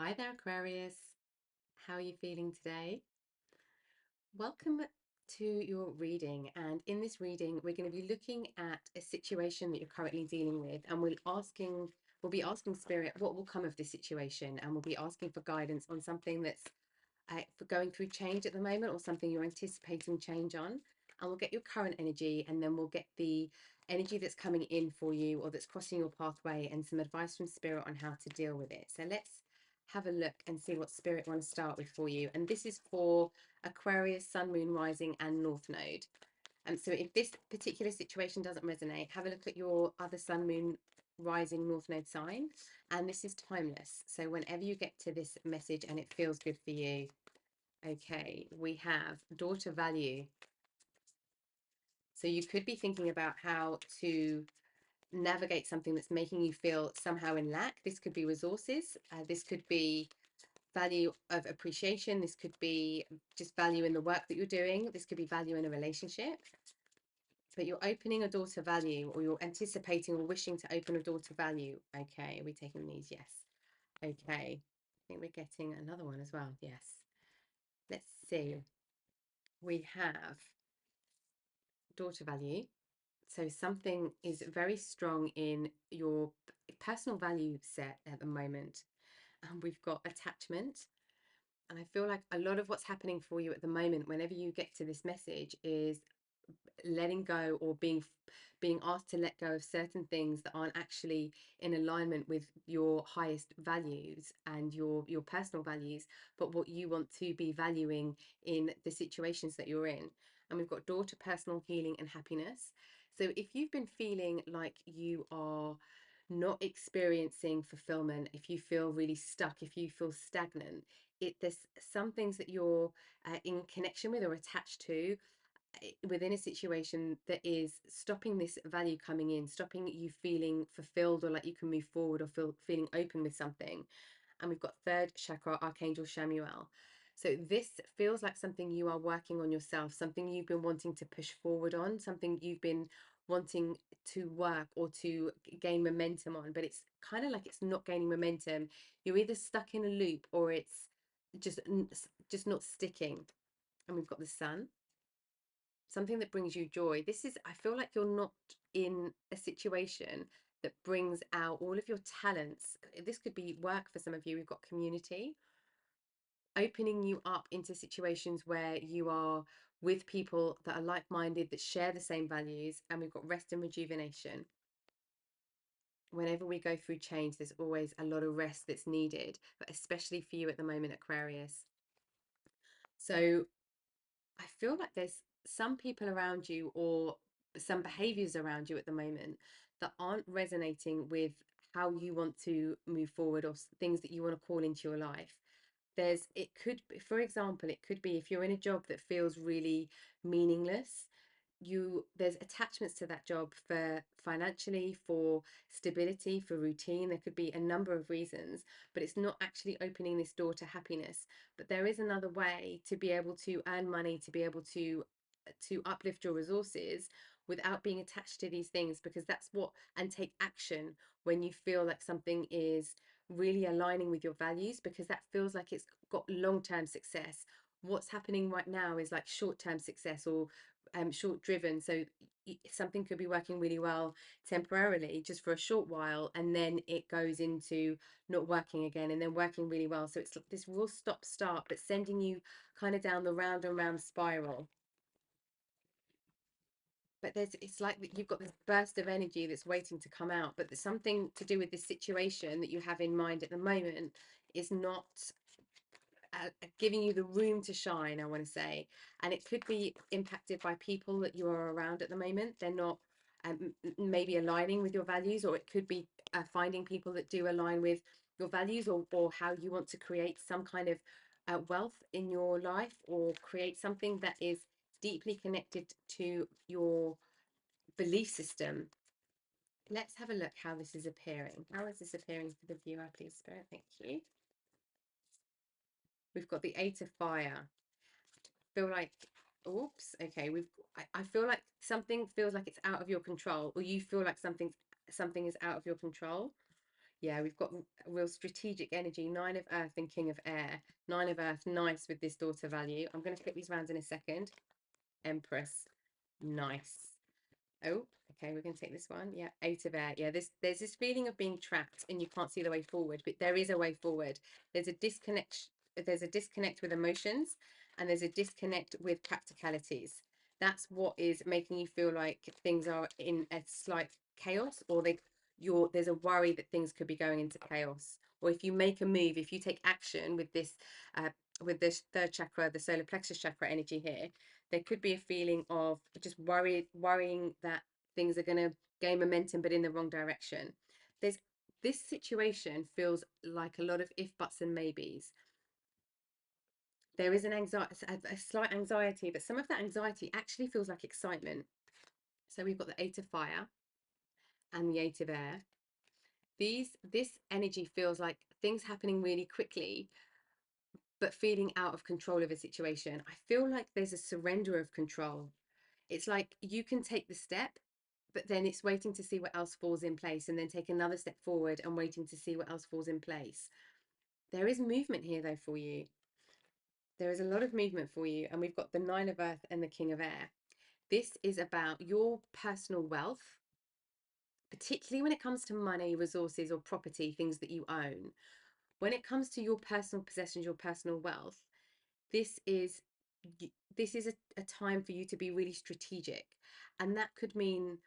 Hi there, Aquarius. How are you feeling today? Welcome to your reading. And in this reading, we're going to be looking at a situation that you're currently dealing with, and we'll be asking Spirit what will come of this situation, and we'll be asking for guidance on something that's for going through change at the moment, or something you're anticipating change on. And we'll get your current energy, and then we'll get the energy that's coming in for you or that's crossing your pathway, and some advice from Spirit on how to deal with it. So let's have a look and see what Spirit want to start with for you. And this is for Aquarius, Sun, Moon, Rising, and North Node. And so if this particular situation doesn't resonate, have a look at your other Sun, Moon, Rising, North Node sign. And this is timeless. So whenever you get to this message and it feels good for you, okay, we have daughter value. So you could be thinking about how to navigate something that's making you feel somehow in lack. This could be resources. This could be value of appreciation. This could be just value in the work that you're doing. This could be value in a relationship. But you're opening a door to value, or you're anticipating or wishing to open a door to value. Okay, are we taking these? Yes. Okay. I think we're getting another one as well. Yes. Let's see. We have daughter value. So something is very strong in your personal value set at the moment. And we've got attachment. And I feel like a lot of what's happening for you at the moment, whenever you get to this message, is letting go, or being asked to let go of certain things that aren't actually in alignment with your highest values and your personal values, but what you want to be valuing in the situations that you're in. And we've got daughter, personal healing, and happiness. So if you've been feeling like you are not experiencing fulfillment, if you feel really stuck, if you feel stagnant, there's some things that you're in connection with or attached to within a situation that is stopping this value coming in, stopping you feeling fulfilled or like you can move forward, or feeling open with something. And we've got third chakra, Archangel Shamuel. So this feels like something you are working on yourself, something you've been wanting to push forward on, something you've been wanting to work or to gain momentum on, but it's kind of like it's not gaining momentum. You're either stuck in a loop, or it's just just not sticking. And we've got the sun, something that brings you joy. This is, I feel like you're not in a situation that brings out all of your talents. This could be work for some of you. We've got community, opening you up into situations where you are with people that are like-minded, that share the same values. And we've got rest and rejuvenation. Whenever we go through change, there's always a lot of rest that's needed, but especially for you at the moment, Aquarius. So I feel like there's some people around you, or some behaviors around you at the moment, that aren't resonating with how you want to move forward, or things that you want to call into your life. It could be, for example, it could be if you're in a job that feels really meaningless, there's attachments to that job for financially, for stability, for routine. There could be a number of reasons, but it's not actually opening this door to happiness. But there is another way to be able to earn money, to be able to uplift your resources without being attached to these things, because that's what, and take action when you feel like something is really aligning with your values, because that feels like it's got long-term success. What's happening right now is like short-term success, or short driven. So something could be working really well temporarily, just for a short while, and then it goes into not working again, and then working really well. So it's this real stop start, but sending you kind of down the round and round spiral. But it's like that you've got this burst of energy that's waiting to come out, but there's something to do with this situation that you have in mind at the moment is not giving you the room to shine, I want to say. And it could be impacted by people that you are around at the moment. They're not maybe aligning with your values, or it could be finding people that do align with your values, or how you want to create some kind of wealth in your life, or create something that is deeply connected to your belief system. Let's have a look how this is appearing. How is this appearing for the viewer, please, Spirit? Thank you. We've got the Eight of Fire. Feel like, oops, okay, I feel like something feels like it's out of your control, or you feel like something is out of your control. Yeah, we've got real strategic energy. Nine of Earth and King of Air. Nine of Earth, nice with this daughter value. I'm going to flip these rounds in a second. Empress, nice. Oh, okay, we're going to take this one. Yeah, Eight of Air. Yeah, there's this feeling of being trapped and you can't see the way forward, but there is a way forward. There's a disconnect. There's a disconnect with emotions, and there's a disconnect with practicalities. That's what is making you feel like things are in a slight chaos, or there's a worry that things could be going into chaos. Or if you make a move, if you take action uh, with this third chakra, the solar plexus chakra energy here, there could be a feeling of just worrying that things are going to gain momentum but in the wrong direction. There's This situation feels like a lot of if, buts, and maybes. There is an anxiety, a slight anxiety, but some of that anxiety actually feels like excitement. So we've got the Eight of Fire and the Eight of Air. This energy feels like things happening really quickly, but feeling out of control of a situation. I feel like there's a surrender of control. It's like you can take the step, but then it's waiting to see what else falls in place, and then take another step forward and waiting to see what else falls in place. There is movement here, though, for you. There is a lot of movement for you, and we've got the Nine of Earth and the King of Air. This is about your personal wealth, particularly when it comes to money, resources, or property, things that you own. When it comes to your personal possessions, your personal wealth, this is this is a time for you to be really strategic, and that could mean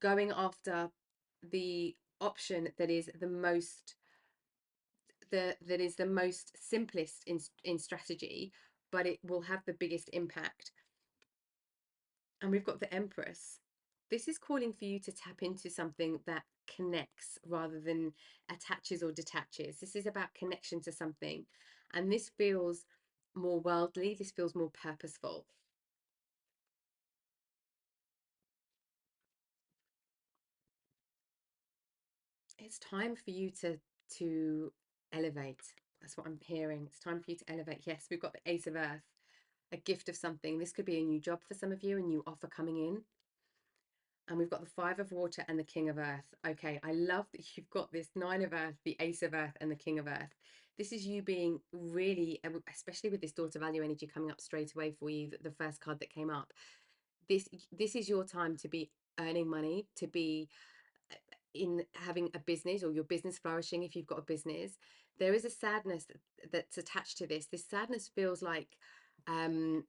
going after the option that is the most simplest in strategy, but it will have the biggest impact. And we've got the Empress. This is calling for you to tap into something that connects rather than attaches or detaches. This is about connection to something, and this feels more worldly. This feels more purposeful. It's time for you to elevate. That's what I'm hearing. It's time for you to elevate. Yes, we've got the Ace of Earth, a gift of something. This could be a new job for some of you, a new offer coming in. And we've got the Five of Water and the King of Earth. Okay, I love that you've got this Nine of Earth, the Ace of Earth, and the King of Earth. This is you being really, especially with this daughter value energy coming up straight away for you, the first card that came up. This is your time to be earning money, to be in having a business, or your business flourishing if you've got a business. There is a sadness that's attached to this. This sadness feels like um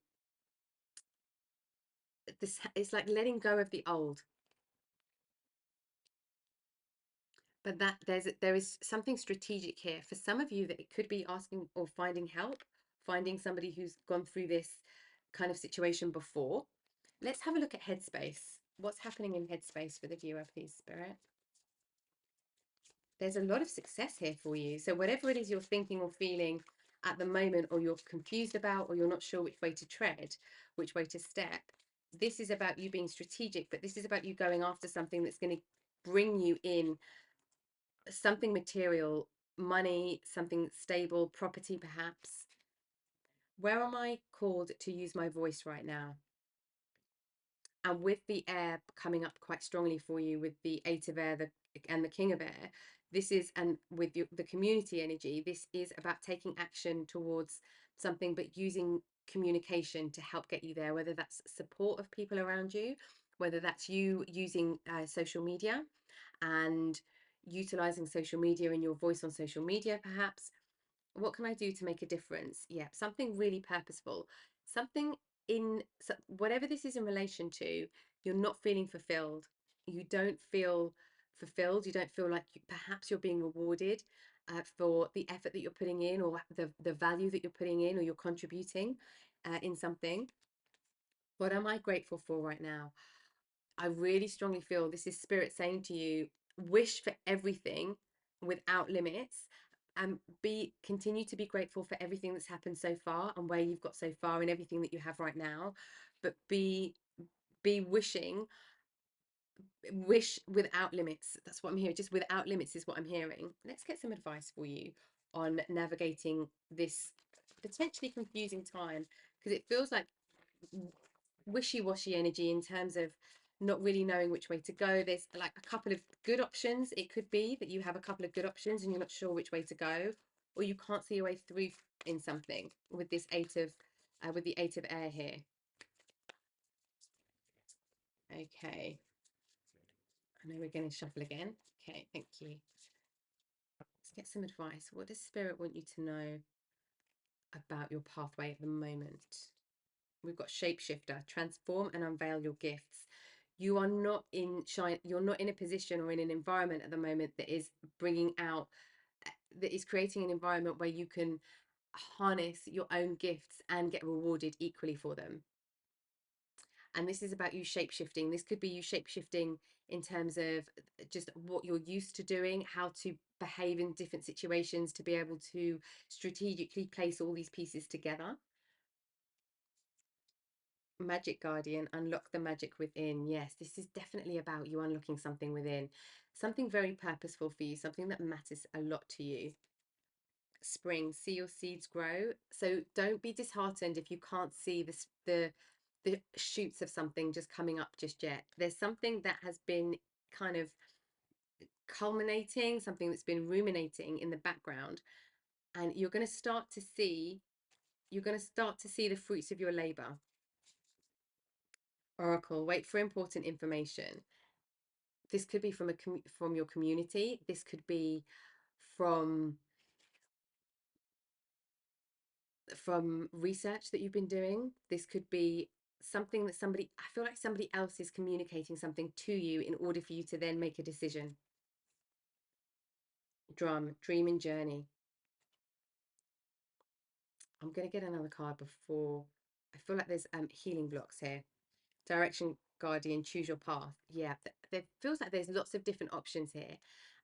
this it's like letting go of the old, but that there is something strategic here for some of you, that it could be asking or finding help, finding somebody who's gone through this kind of situation before. Let's have a look at headspace. What's happening in headspace for the viewer, please, Spirit? There's a lot of success here for you. So whatever it is you're thinking or feeling at the moment, or you're confused about, or you're not sure which way to tread, which way to step, this is about you being strategic, but this is about you going after something that's going to bring you in something material, money, something stable, property perhaps. Where am I called to use my voice right now? And with the air coming up quite strongly for you, with the Eight of Air and the King of Air, this is, and with the community energy, this is about taking action towards something, but using communication to help get you there, whether that's support of people around you, whether that's you using social media and utilizing social media and your voice on social media perhaps. What can I do to make a difference? Yeah, something really purposeful, something in whatever this is in relation to. You're not feeling fulfilled. You don't feel fulfilled. You don't feel like perhaps you're being rewarded for the effort that you're putting in, or the value that you're putting in, or you're contributing in something. What am I grateful for right now? I really strongly feel this is spirit saying to you, wish for everything without limits, and continue to be grateful for everything that's happened so far and where you've got so far and everything that you have right now. But be wishing, wish without limits. That's what I'm hearing. Just without limits is what I'm hearing. Let's get some advice for you on navigating this potentially confusing time, because it feels like wishy-washy energy in terms of not really knowing which way to go. There's like a couple of good options. It could be that you have a couple of good options and you're not sure which way to go, or you can't see your way through in something with this with the 8 of air here. Okay, I know we're going to shuffle again. Okay, thank you. Let's get some advice. What does Spirit want you to know about your pathway at the moment? We've got shapeshifter, transform and unveil your gifts. You are not in you're not in a position or in an environment at the moment that is bringing out, that is creating an environment where you can harness your own gifts and get rewarded equally for them. And this is about you shapeshifting. This could be you shapeshifting in terms of just what you're used to doing, how to behave in different situations to be able to strategically place all these pieces together. Magic Guardian, unlock the magic within. Yes, this is definitely about you unlocking something within, something very purposeful for you, something that matters a lot to you. Spring, see your seeds grow. So don't be disheartened if you can't see the shoots of something just coming up just yet. There's something that has been kind of culminating, something that's been ruminating in the background, and you're going to start to see the fruits of your labor. Oracle, wait for important information. This could be from from your community. This could be from research that you've been doing. This could be something that I feel like somebody else is communicating something to you in order for you to then make a decision. Dream and journey. I'm going to get another card before. I feel like there's healing blocks here. Direction, guardian, choose your path. Yeah, there feels like there's lots of different options here,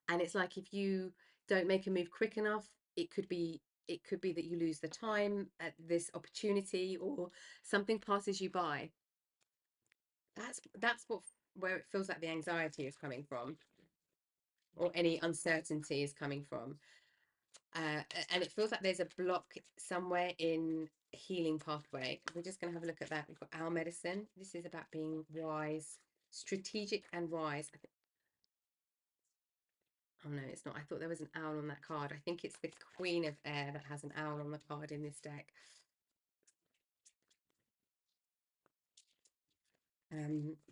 and it's like if you don't make a move quick enough, it could be that you lose the time at this opportunity, or something passes you by. That's where it feels like the anxiety is coming from, or any uncertainty is coming from. And it feels like there's a block somewhere in healing pathway. We're just going to have a look at that. We've got owl medicine. This is about being wise, strategic and wise. Oh no, it's not. I thought there was an owl on that card. I think it's the Queen of Air that has an owl on the card in this deck.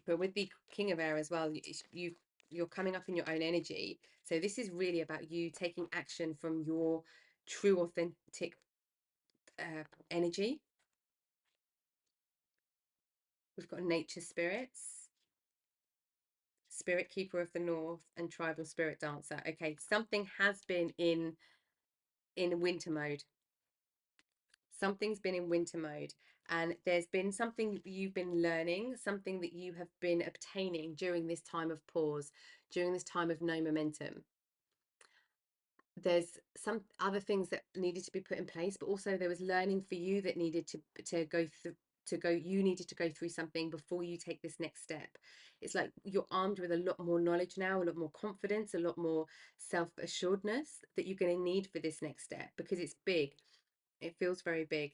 But with the King of Air as well, you're coming up in your own energy. So this is really about you taking action from your true, authentic energy. We've got nature spirits, spirit keeper of the north, and tribal spirit dancer. Okay, something has been in winter mode. Something's been in winter mode, and there's been something you've been learning, something that you have been obtaining during this time of pause, during this time of no momentum. There's some other things that needed to be put in place, but also there was learning for you that needed to go through. You needed to go through something before you take this next step. It's like you're armed with a lot more knowledge now, a lot more confidence, a lot more self-assuredness that you're going to need for this next step, because it's big. It feels very big.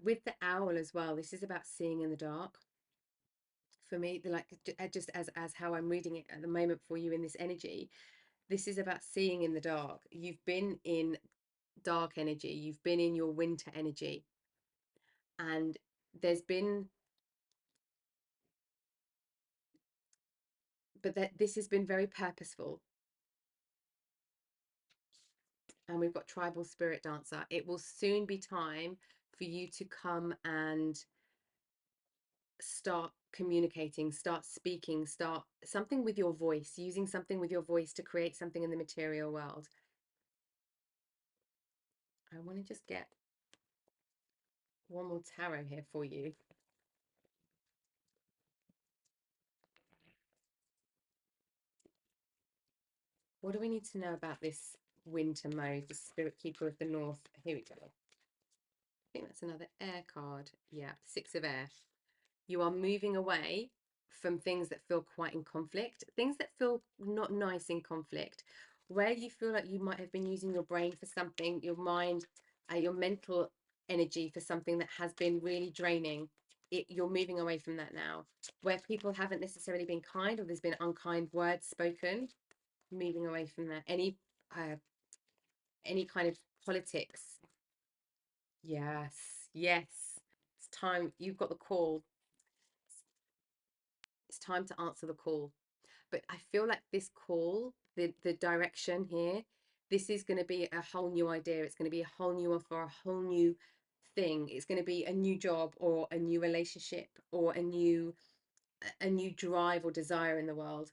With the owl as well, this is about seeing in the dark. For me, like just as how I'm reading it at the moment for you in this energy, this is about seeing in the dark. You've been in dark energy, you've been in your winter energy, and there's been, but that this has been very purposeful. And we've got tribal spirit dancer. It will soon be time for you to come and start communicating, start speaking, start something with your voice, using something with your voice to create something in the material world. I want to just get one more tarot here for you. What do we need to know about this winter mode, the spirit keeper of the north? Here we go. I think that's another air card. Yeah, 6 of air. You are moving away from things that feel quite in conflict, things that feel not nice in conflict, where you feel like you might have been using your brain for something, your mind, your mental energy for something that has been really draining. You're moving away from that now, where people haven't necessarily been kind, or there's been unkind words spoken. Moving away from that. Any kind of politics. Yes, yes. It's time. You've got the call. It's time to answer the call. But I feel like this call, the direction here, this is going to be a whole new idea. It's going to be a whole new offer, a whole new thing. It's going to be a new job, or a new relationship, or a new drive or desire in the world.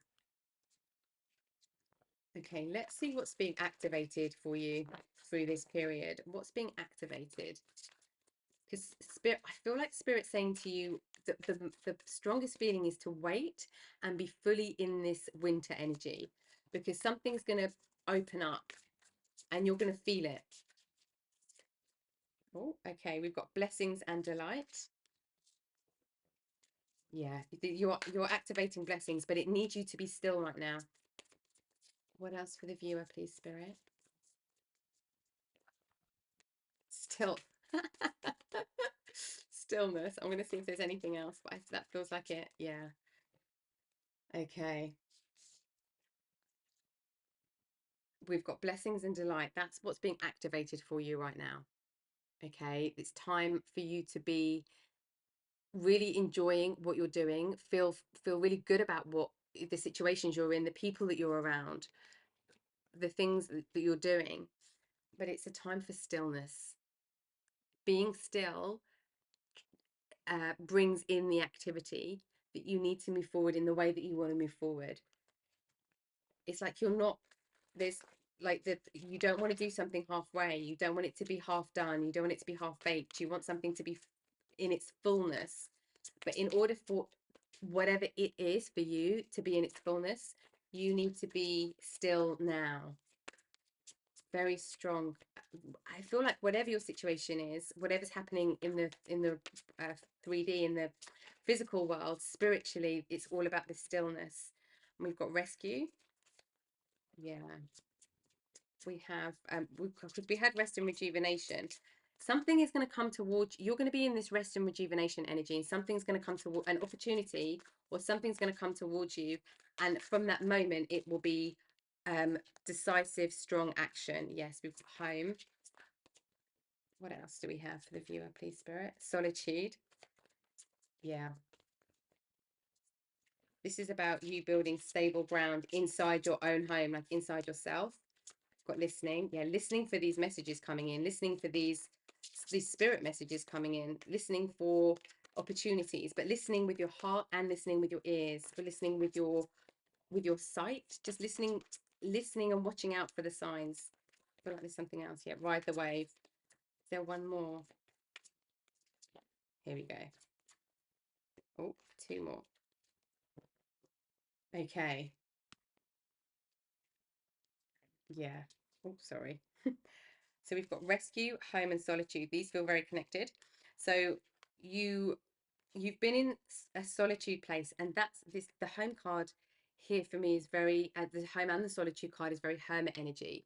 Okay, let's see what's being activated for you through this period. What's being activated? Because spirit, I feel like spirit's saying to you that the strongest feeling is to wait and be fully in this winter energy, because something's going to open up and you're going to feel it. Oh, okay, we've got blessings and delight. Yeah, you're activating blessings, but it needs you to be still right now. What else for the viewer, please, spirit? Still. Stillness. I'm going to see if there's anything else, but that feels like it. Yeah. Okay. We've got blessings and delight. That's what's being activated for you right now. Okay. It's time for you to be really enjoying what you're doing. Feel really good about what the situations you're in, the people that you're around, the things that you're doing. But it's a time for stillness. Being still brings in the activity that you need to move forward in the way that you want to move forward. It's like you're not, there's like that, you don't want to do something halfway. You don't want it to be half done. You don't want it to be half baked. You want something to be in its fullness. But in order for whatever it is for you to be in its fullness, you need to be still now. Very strong. I feel like whatever your situation is, whatever's happening in the 3D, in the physical world, spiritually, it's all about the stillness. And we've got rescue. Yeah. We have because we had rest and rejuvenation. Something is going to come towards you. You're going to be in this rest and rejuvenation energy, and something's going to come to an opportunity, or something's going to come towards you, and from that moment it will be decisive, strong action. Yes, we've got home. What else do we have for the viewer, please, spirit? Solitude. Yeah, this is about you building stable ground inside your own home, like inside yourself. Got listening. Yeah, listening for these messages coming in, listening for these spirit messages coming in, listening for opportunities, but listening with your heart and listening with your ears, for listening with your sight, just listening and watching out for the signs. I feel like there's something else. Yeah, ride the wave. Is there one more? Here we go. Oh, two more. Okay. Yeah. Oh, sorry. So we've got rescue, home, and solitude. These feel very connected. So you've been in a solitude place, and that's this, the home card here for me is very the home and the solitude card is very hermit energy.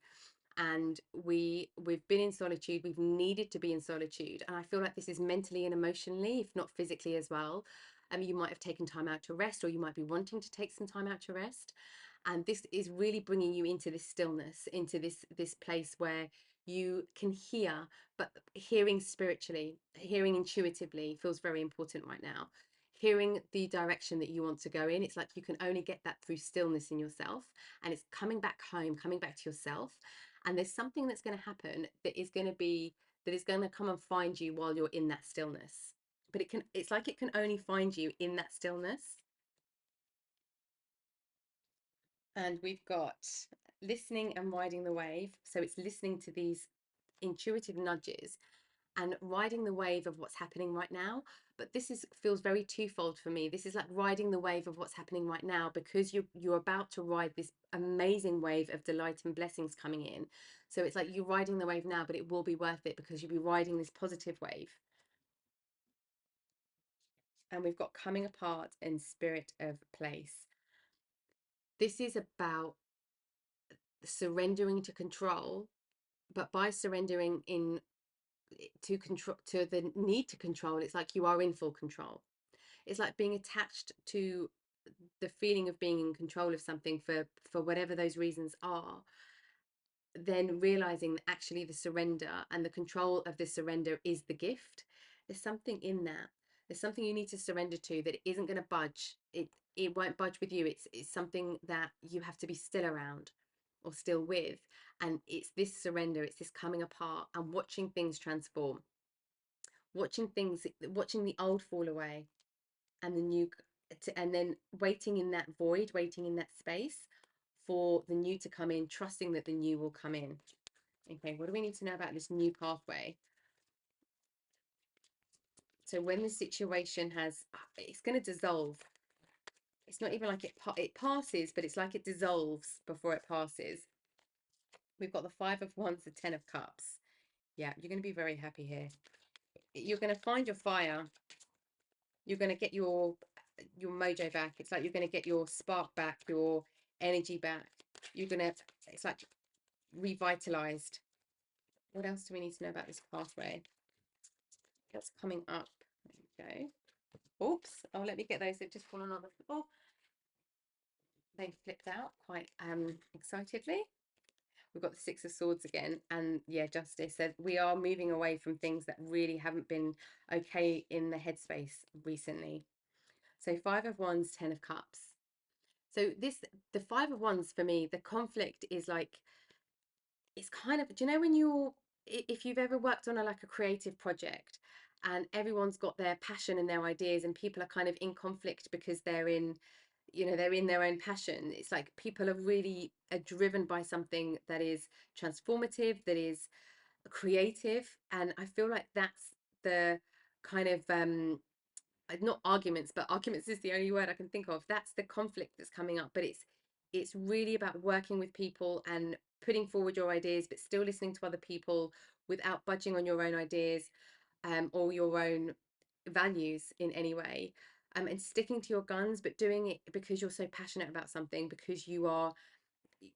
And we've been in solitude, we've needed to be in solitude, and I feel like this is mentally and emotionally, if not physically as well. You might have taken time out to rest, or you might be wanting to take some time out to rest, and this is really bringing you into this stillness, into this place where you can hear, but hearing spiritually, hearing intuitively feels very important right now. Hearing the direction that you want to go in, it's like you can only get that through stillness in yourself, and it's coming back home, coming back to yourself. And there's something that's going to happen that is going to come and find you while you're in that stillness. But it's like it can only find you in that stillness. And we've got listening and riding the wave. So it's listening to these intuitive nudges and riding the wave of what's happening right now. But this feels very twofold for me. This is like riding the wave of what's happening right now, because you're about to ride this amazing wave of delight and blessings coming in. So it's like you're riding the wave now, but it will be worth it because you'll be riding this positive wave. And we've got coming apart and spirit of place. This is about surrendering to control, but by surrendering in control, to the need to control. It's like you are in full control. It's like being attached to the feeling of being in control of something for whatever those reasons are, then realizing that actually the surrender and the control of the surrender is the gift. There's something in that. There's something you need to surrender to that isn't going to budge. It won't budge with you. It's something that you have to be still around or still with. And it's this surrender, it's this coming apart and watching things transform, watching the old fall away and the new, and then waiting in that void, waiting in that space for the new to come in, trusting that the new will come in. Okay, what do we need to know about this new pathway? So when the situation it's going to dissolve. It's not even like it passes, but it's like it dissolves before it passes. We've got the 5 of Wands, the 10 of Cups. Yeah, you're going to be very happy here. You're going to find your fire. You're going to get your mojo back. It's like you're going to get your spark back, your energy back. You're going to, it's like revitalized. What else do we need to know about this pathway? What's coming up? There we go. Oops. Oh, let me get those. They've just fallen on the floor. They flipped out quite excitedly. We've got the 6 of Swords again, and yeah, Justice said we are moving away from things that really haven't been okay in the headspace recently. So 5 of Wands, 10 of Cups. So the 5 of Wands for me, the conflict is like, it's kind of, do you know when if you've ever worked on like a creative project and everyone's got their passion and their ideas and people are kind of in conflict because they're in their own passion. It's like people are driven by something that is transformative, that is creative, and I feel like that's the kind of not arguments, but arguments is the only word I can think of. That's the conflict that's coming up, but it's really about working with people and putting forward your ideas, but still listening to other people without budging on your own ideas, or your own values in any way, and sticking to your guns, but doing it because you're so passionate about something, because you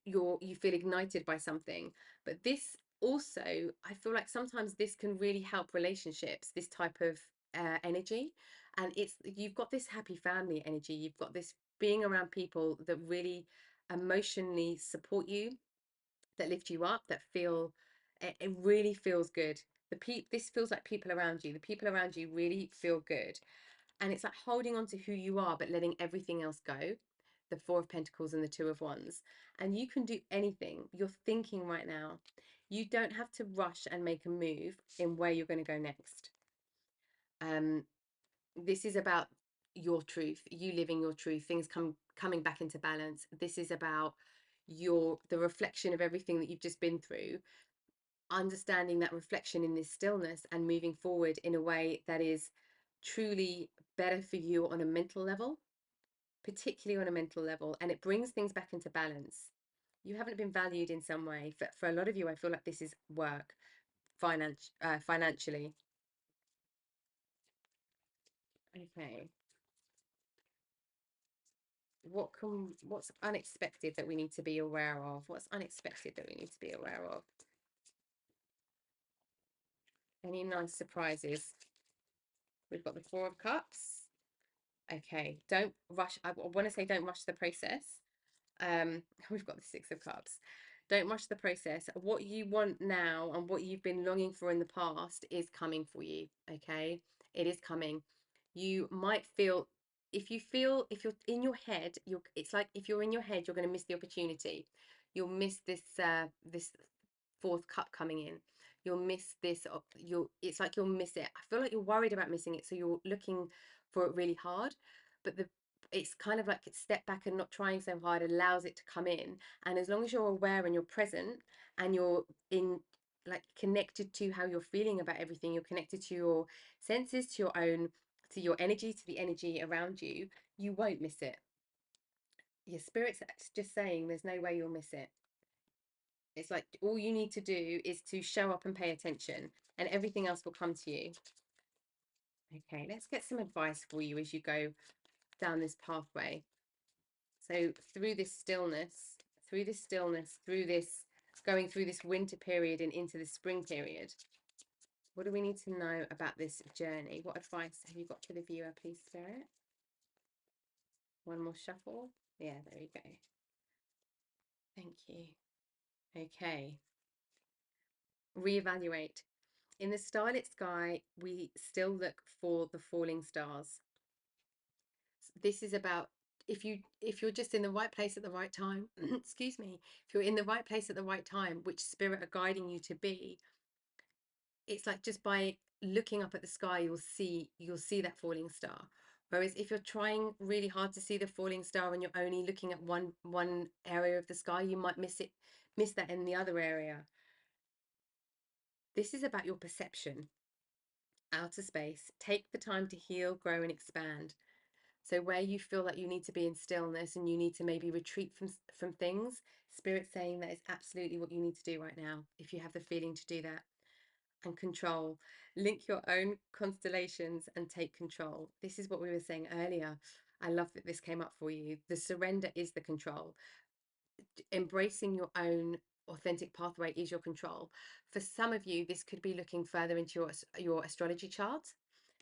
feel ignited by something. But this also, I feel like sometimes this can really help relationships, this type of energy. And you've got this happy family energy, you've got this being around people that really emotionally support you, that lift you up, that feel, it really feels good. This feels like people around you, the people around you really feel good. And it's like holding on to who you are but letting everything else go. The 4 of Pentacles and the 2 of Wands. And you can do anything you're thinking right now. You don't have to rush and make a move in where you're going to go next. This is about your truth, you living your truth, things coming back into balance. This is about the reflection of everything that you've just been through, understanding that reflection in this stillness and moving forward in a way that is truly better for you on a mental level, particularly on a mental level, and it brings things back into balance. You haven't been valued in some way. For a lot of you, I feel like this is work, financially. Okay. What's unexpected that we need to be aware of? What's unexpected that we need to be aware of? Any nice surprises? We've got the 4 of Cups. Okay, don't rush. I want to say don't rush the process. We've got the 6 of Cups. Don't rush the process. What you want now and what you've been longing for in the past is coming for you. Okay, it is coming. You might feel, if you're in your head, it's like if you're in your head, you're going to miss the opportunity. You'll miss this 4th cup coming in. You'll miss this. It's like you'll miss it. I feel like you're worried about missing it, so you're looking for it really hard. But it's kind of like it's step back and not trying so hard allows it to come in. And as long as you're aware and you're present and you're in, like, connected to how you're feeling about everything, you're connected to your senses, to your energy, to the energy around you, you won't miss it. Your spirit's just saying there's no way you'll miss it. It's like all you need to do is to show up and pay attention, and everything else will come to you. Okay, let's get some advice for you as you go down this pathway. So through this stillness, through this going through this winter period and into the spring period, What do we need to know about this journey? What advice have you got for the viewer, please, Spirit? One more shuffle. Yeah, there you go. Thank you. Okay. Reevaluate. In the starlit sky, we still look for the falling stars. This is about if you're just in the right place at the right time, excuse me, if you're in the right place at the right time, which spirit are guiding you to be, it's like just by looking up at the sky, you'll see that falling star. Whereas if you're trying really hard to see the falling star and you're only looking at one area of the sky, you might miss that in the other area. This is about your perception. Outer space. Take the time to heal, grow, and expand. So where you feel like you need to be in stillness and you need to maybe retreat from things, Spirit's saying that is absolutely what you need to do right now, if you have the feeling to do that. And control. Link your own constellations and take control. This is what we were saying earlier. I love that this came up for you. The surrender is the control. Embracing your own authentic pathway is your control. For some of you, this could be looking further into your astrology chart.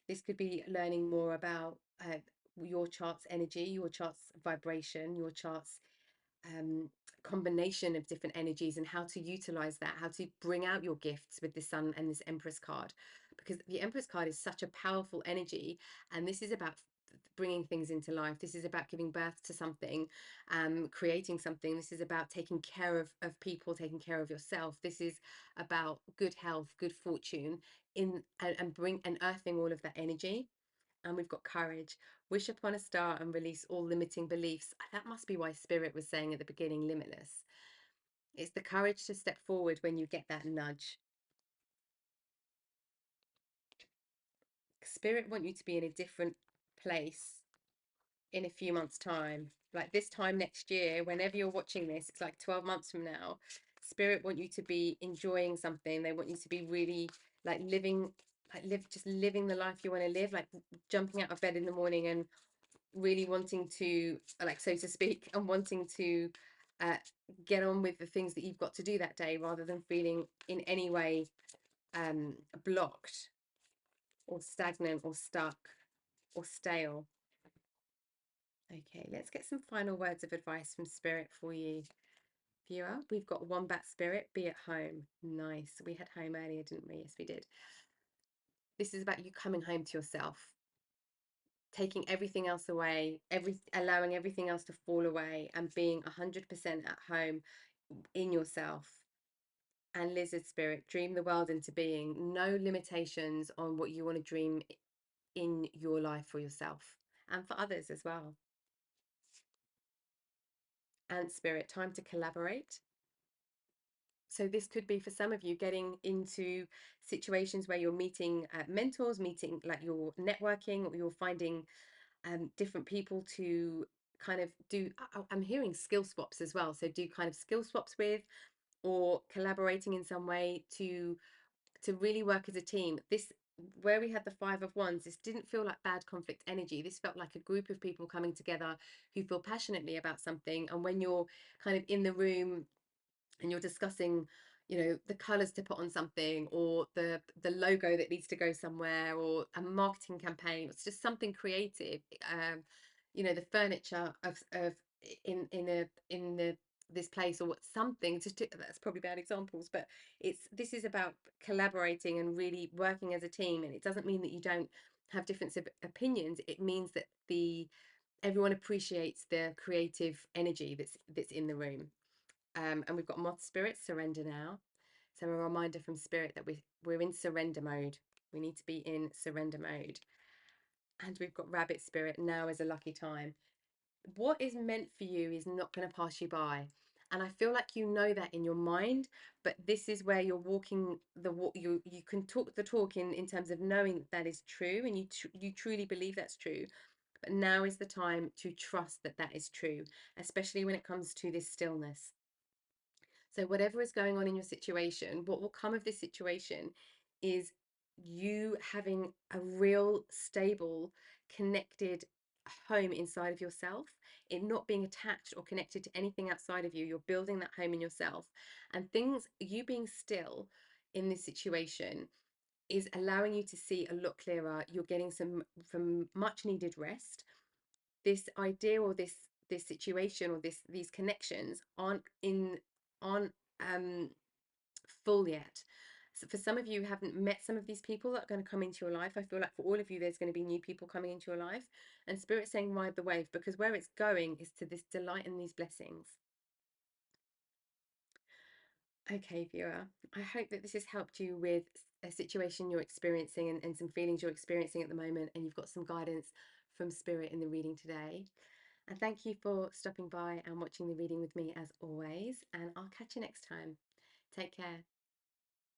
This could be learning more about your chart's energy, your chart's vibration, your chart's um, combination of different energies, and how to utilize that, how to bring out your gifts with the Sun and this Empress card, because the Empress card is such a powerful energy, and this is about bringing things into life. This is about giving birth to something, creating something. This is about taking care of people, taking care of yourself. This is about good health, good fortune, and earthing all of that energy. And we've got courage. Wish upon a star and release all limiting beliefs. That must be why Spirit was saying at the beginning, limitless. It's the courage to step forward when you get that nudge. Spirit want you to be in a different place in a few months' time. Like this time next year, whenever you're watching this, it's like 12 months from now. Spirit want you to be enjoying something. They want you to be really like just living the life you want to live, like jumping out of bed in the morning and really wanting to, like, so to speak, and wanting to uh, get on with the things that you've got to do that day, rather than feeling in any way blocked or stagnant or stuck or stale. Okay, let's get some final words of advice from Spirit for you, viewer. We've got Wombat Spirit, be at home. Nice. We had home earlier, didn't we? Yes, we did. This is about you coming home to yourself, taking everything else away, allowing everything else to fall away, and being 100% at home in yourself. And Lizard Spirit, dream the world into being. No limitations on what you want to dream in your life for yourself and for others as well. Ant Spirit, time to collaborate. So this could be for some of you getting into situations where you're meeting mentors, meeting like you're networking, or you're finding different people to kind of do. I'm hearing skill swaps as well. So do kind of skill swaps with, or collaborating in some way to really work as a team. This, where we had the Five of Wands, this didn't feel like bad conflict energy. This felt like a group of people coming together who feel passionately about something. And when you're kind of in the room and you're discussing, the colors to put on something, or the logo that needs to go somewhere, or a marketing campaign, it's just something creative. The furniture of in the this place, or something that's probably bad examples, but this is about collaborating and really working as a team. And it doesn't mean that you don't have different opinions. It means that everyone appreciates the creative energy that's in the room. And we've got Moth Spirit, surrender now. So a reminder from Spirit that we're in surrender mode. We need to be in surrender mode. And we've got Rabbit Spirit, now is a lucky time. What is meant for you is not going to pass you by. And I feel like you know that in your mind, but this is where you're walking the walk. You can talk the talk in terms of knowing that is true, and you truly believe that's true. But now is the time to trust that that is true, especially when it comes to this stillness. So whatever is going on in your situation, what will come of this situation is you having a real stable, connected home inside of yourself, it not being attached or connected to anything outside of you. You're building that home in yourself, and you being still in this situation is allowing you to see a lot clearer. You're getting some much needed rest. This idea or this situation or these connections aren't full yet. So for some of you who haven't met some of these people that are going to come into your life, I feel like for all of you there's going to be new people coming into your life, and Spirit's saying ride the wave, because where it's going is to this delight and these blessings. Okay, viewer, I hope that this has helped you with a situation you're experiencing and some feelings you're experiencing at the moment, and you've got some guidance from Spirit in the reading today. And thank you for stopping by and watching the reading with me as always, and I'll catch you next time. Take care.